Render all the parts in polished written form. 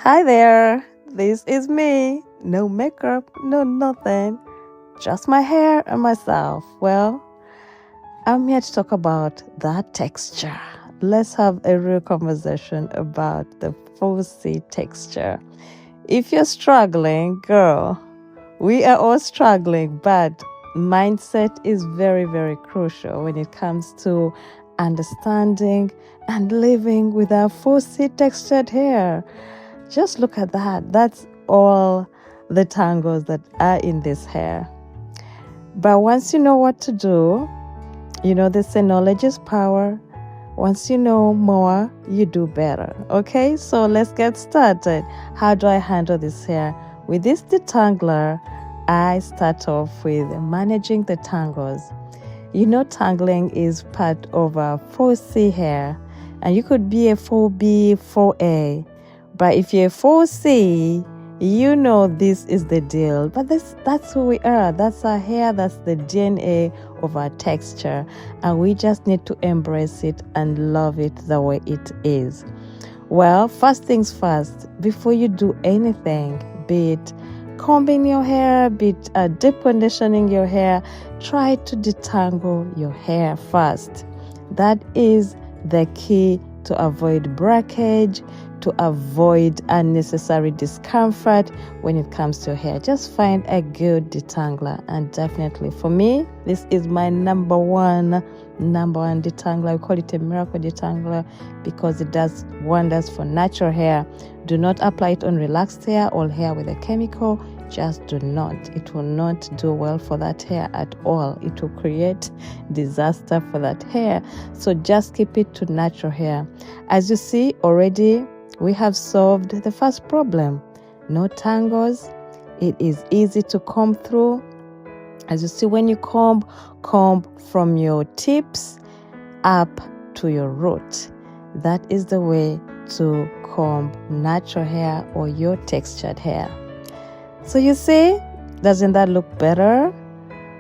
Hi there, this is me. No makeup, no nothing, just my hair and myself. Well, I'm here to talk about that texture. Let's have a real conversation about the 4C texture. If you're struggling, girl, we are all struggling, but mindset is very, very crucial when it comes to understanding and living with our 4C textured hair. Just look at that. That's all the tangles that are in this hair. But once you know what to do, they say knowledge is power. Once you know more, you do better. Okay, so let's get started. How do I handle this hair? With this detangler, I start off with managing the tangles. Tangling is part of a 4C hair, and you could be a 4B, 4A. But if you're 4C, this is the deal. But that's who we are. That's our hair. That's the DNA of our texture. And we just need to embrace it and love it the way it is. Well, first things first, before you do anything, be it combing your hair, be it deep conditioning your hair, try to detangle your hair first. That is the key to avoid breakage, to avoid unnecessary discomfort when it comes to your hair. Just find a good detangler, and definitely for me, this is my number one detangler. We call it a miracle detangler because it does wonders for natural hair. Do not apply it on relaxed hair or hair with a chemical. Just do not. It will not do well for that hair at all. It will create disaster for that hair. So just keep it to natural hair. As you see already, we have solved the first problem. No tangles. It is easy to comb through. As you see, when you comb from your tips up to your root. That is the way to comb natural hair or your textured hair. So you see, doesn't that look better?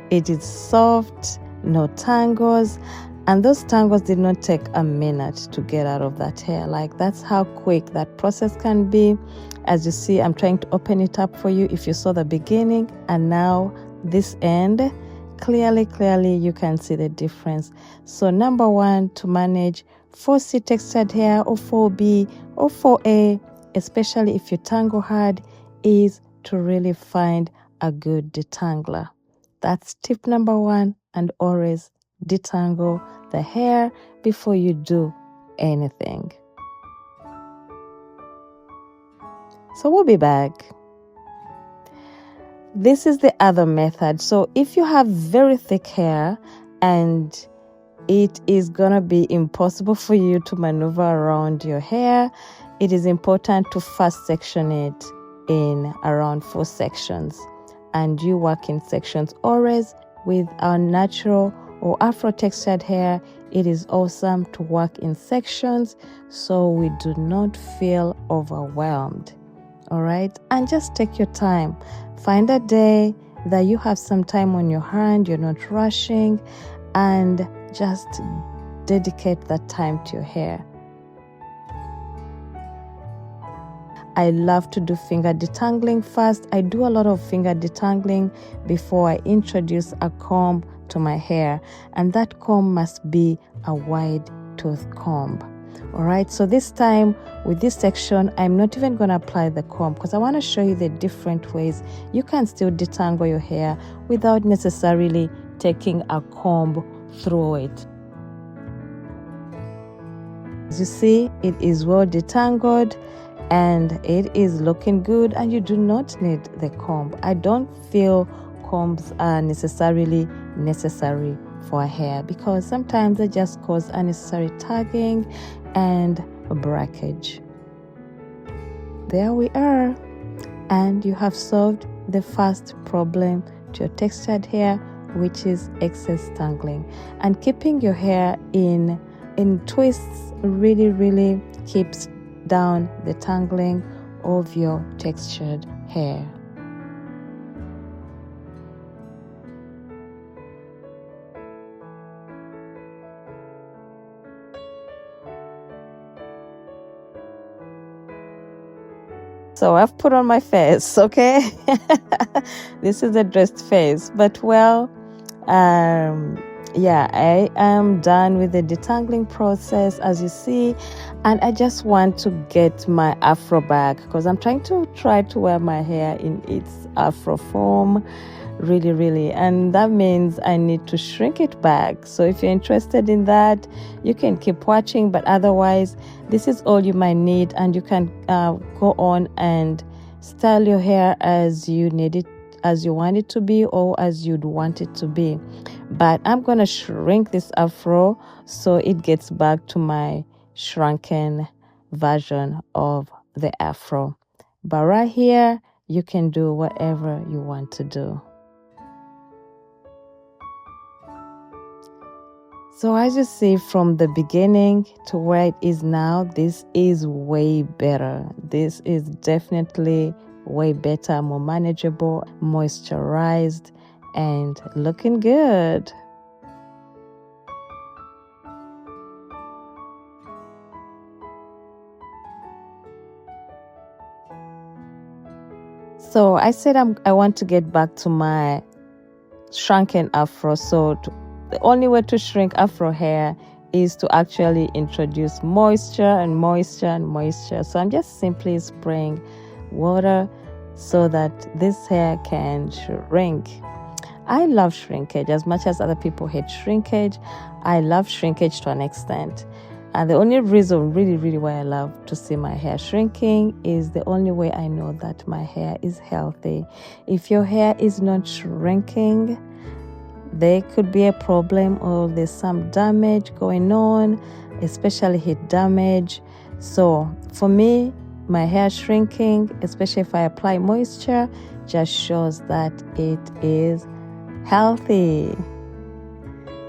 It is soft, no tangles, and those tangles did not take a minute to get out of that hair. Like, that's how quick that process can be. As you see, I'm trying to open it up for you. If you saw the beginning and now this end, clearly you can see the difference. So number one, to manage 4C textured hair or 4B or 4A, especially if you tangle hard, is to really find a good detangler. That's tip number one, and always detangle the hair before you do anything. So we'll be back. This is the other method. So if you have very thick hair and it is gonna be impossible for you to maneuver around your hair, it is important to first section it in around 4 sections. And you work in sections always. With our natural or afro textured hair, it is awesome to work in sections so we do not feel overwhelmed. All right, and just take your time. Find a day that you have some time on your hand, you're not rushing, and just dedicate that time to your hair. I love to do finger detangling first. I do a lot of finger detangling before I introduce a comb to my hair, and that comb must be a wide tooth comb. All right, so this time with this section, I'm not even going to apply the comb because I want to show you the different ways you can still detangle your hair without necessarily taking a comb through it. As you see, it is well detangled and it is looking good, and you do not need the comb. I don't feel combs are necessarily necessary for hair because sometimes they just cause unnecessary tagging and breakage. There we are, and you have solved the first problem to your textured hair, which is excess tangling. And keeping your hair in twists really keeps down the tangling of your textured hair. So I've put on my face, okay? This is a dressed face. But well, yeah, I am done with the detangling process, as you see, and I just want to get my afro back because I'm trying to wear my hair in its afro form, really, and that means I need to shrink it back. So if you're interested in that, you can keep watching, but otherwise this is all you might need, and you can go on and style your hair as you need it, as you want it to be, or as you'd want it to be. But I'm gonna shrink this afro so it gets back to my shrunken version of the afro. But right here, you can do whatever you want to do. So as you see, from the beginning to where it is now, this is way better. This is definitely way better, more manageable, moisturized, and looking good. So I said I want to get back to my shrunken afro. So the only way to shrink afro hair is to actually introduce moisture and moisture and moisture. So I'm just simply spraying water so that this hair can shrink. I love shrinkage as much as other people hate shrinkage. I love shrinkage to an extent. And the only reason really why I love to see my hair shrinking is the only way I know that my hair is healthy. If your hair is not shrinking, there could be a problem, or there's some damage going on, especially heat damage. So for me, my hair shrinking, especially if I apply moisture, just shows that it is healthy.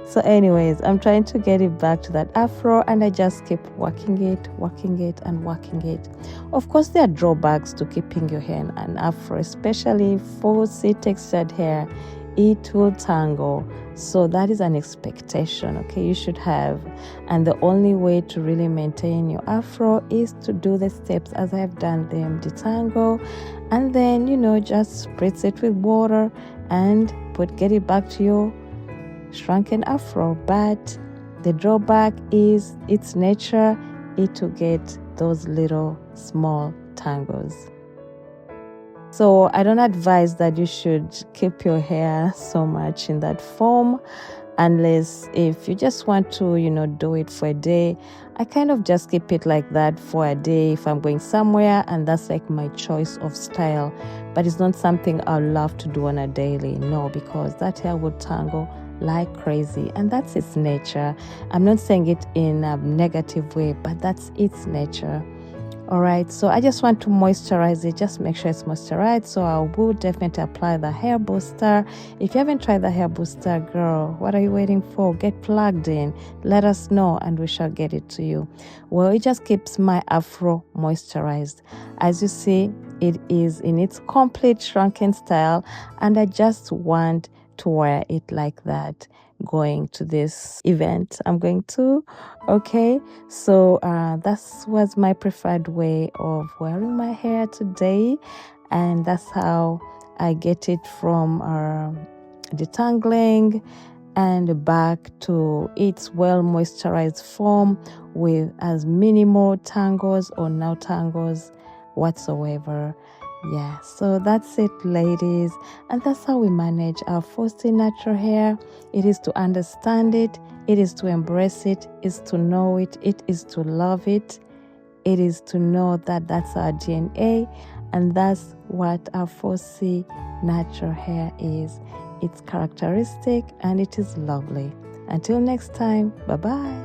So anyways, I'm trying to get it back to that afro, and I just keep working it. Of course, there are drawbacks to keeping your hair in an afro, especially for textured hair. It will tangle. So that is an expectation, okay, you should have. And the only way to really maintain your afro is to do the steps as I have done them. Detangle, and then, just spritz it with water and get it back to your shrunken afro. But the drawback is its nature. It will get those little small tangles. So I don't advise that you should keep your hair so much in that form, unless if you just want to, do it for a day. I kind of just keep it like that for a day if I'm going somewhere, and that's like my choice of style. But it's not something I love to do on a daily, no, because that hair would tangle like crazy, and that's its nature. I'm not saying it in a negative way, but that's its nature. All right, so I just want to moisturize it. Just make sure it's moisturized. So I will definitely apply the hair booster. If you haven't tried the hair booster, girl, what are you waiting for? Get plugged in. Let us know and we shall get it to you. Well, it just keeps my afro moisturized. As you see, it is in its complete shrunken style, and I just want to wear it like that going to this event I'm going to. Okay, so that was my preferred way of wearing my hair today, and that's how I get it from detangling and back to its well moisturized form with as minimal tangles or no tangles whatsoever. Yeah, so that's it, ladies, and that's how we manage our 4C natural hair. It is to understand it, it is to embrace it, is to know it, it is to love it, it is to know that that's our DNA, and that's what our 4C natural hair is. It's characteristic and it is lovely. Until next time, bye-bye.